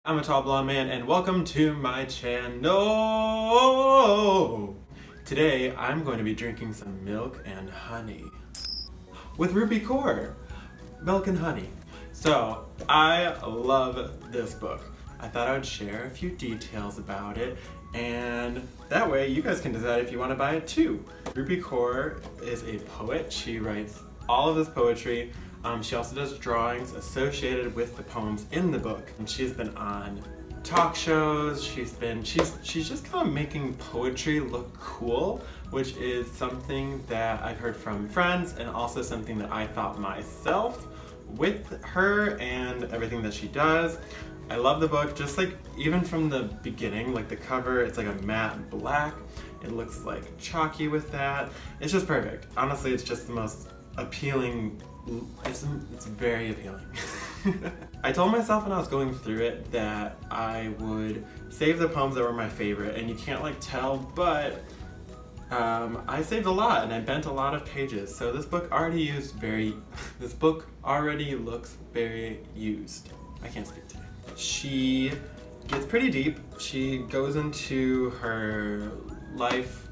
I'm a tall blonde man and welcome to my channel. Today I'm going to be drinking some milk and honey with Rupi Kaur. Milk and honey. So I love this book. I thought I would share a few details about it, and that way you guys can decide if you want to buy it too. Rupi Kaur is a poet. She writes all of this poetry. She also does drawings associated with the poems in the book. And she's been on talk shows. She's just kind of making poetry look cool, which is something that I've heard from friends and also something that I thought myself with her and everything that she does. I love the book, just like even from the beginning, like the cover, it's like a matte black. It looks like chalky with that. It's just perfect. Honestly, it's just the most appealing. It's very appealing. I told myself when I was going through it that I would save the poems that were my favorite, and you can't like tell, but I saved a lot and I bent a lot of pages. So this book already looks very used. I can't speak today. She gets pretty deep. She goes into her life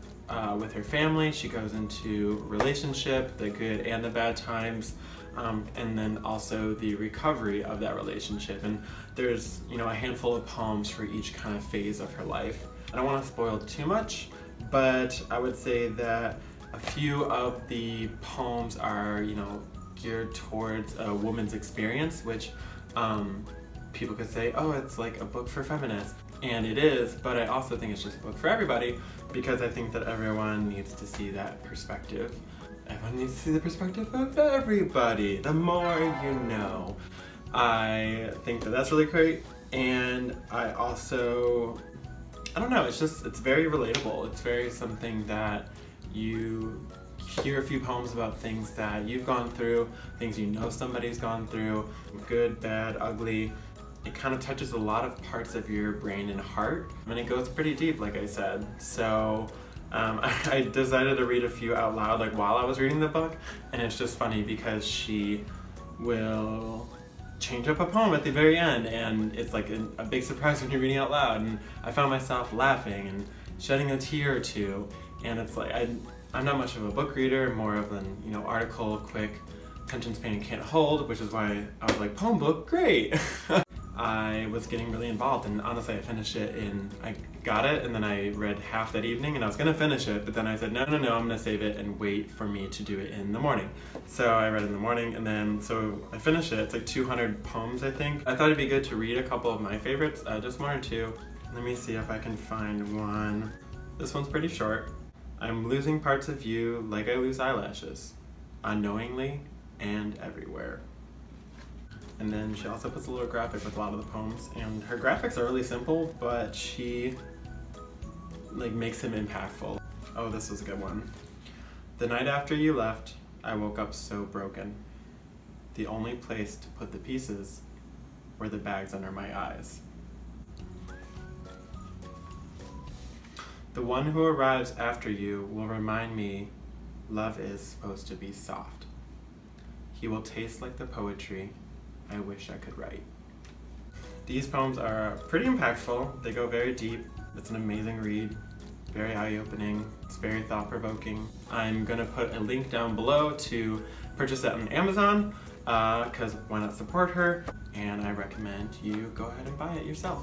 with her family. She goes into relationship, the good and the bad times, and then also the recovery of that relationship. And there's, a handful of poems for each kind of phase of her life. I don't want to spoil too much, but I would say that a few of the poems are, geared towards a woman's experience, which people could say, oh, it's like a book for feminists. And it is, but I also think it's just a book for everybody, because I think that everyone needs to see that perspective. Everyone needs to see the perspective of everybody. The more you know. I think that that's really great, and I also, I don't know, it's very relatable. It's very something that you hear a few poems about things that you've gone through, things you know somebody's gone through, good, bad, ugly. It kind of touches a lot of parts of your brain and heart, and it goes pretty deep, like I said. So I decided to read a few out loud while I was reading the book, and it's just funny because she will change up a poem at the very end, and it's like a big surprise when you're reading out loud, and I found myself laughing and shedding a tear or two, and it's like I'm not much of a book reader, more of an article, quick, attention span can't hold, which is why I was like, poem book, great! I was getting really involved, and honestly I finished it I got it, and then I read half that evening, and I was gonna finish it, but then I said no, I'm gonna save it and wait for me to do it in the morning. So I read it in the morning, and then so I finished it. It's like 200 poems, I think. I thought it'd be good to read a couple of my favorites, just one or two. Let me see if I can find one. This one's pretty short. I'm losing parts of you like I lose eyelashes, unknowingly and everywhere. And then she also puts a little graphic with a lot of the poems, and her graphics are really simple, but she makes them impactful. Oh, this was a good one. The night after you left, I woke up so broken. The only place to put the pieces were the bags under my eyes. The one who arrives after you will remind me love is supposed to be soft. He will taste like the poetry I wish I could write. These poems are pretty impactful. They go very deep. It's an amazing read, very eye-opening. It's very thought-provoking. I'm gonna put a link down below to purchase it on Amazon, because why not support her? And I recommend you go ahead and buy it yourself.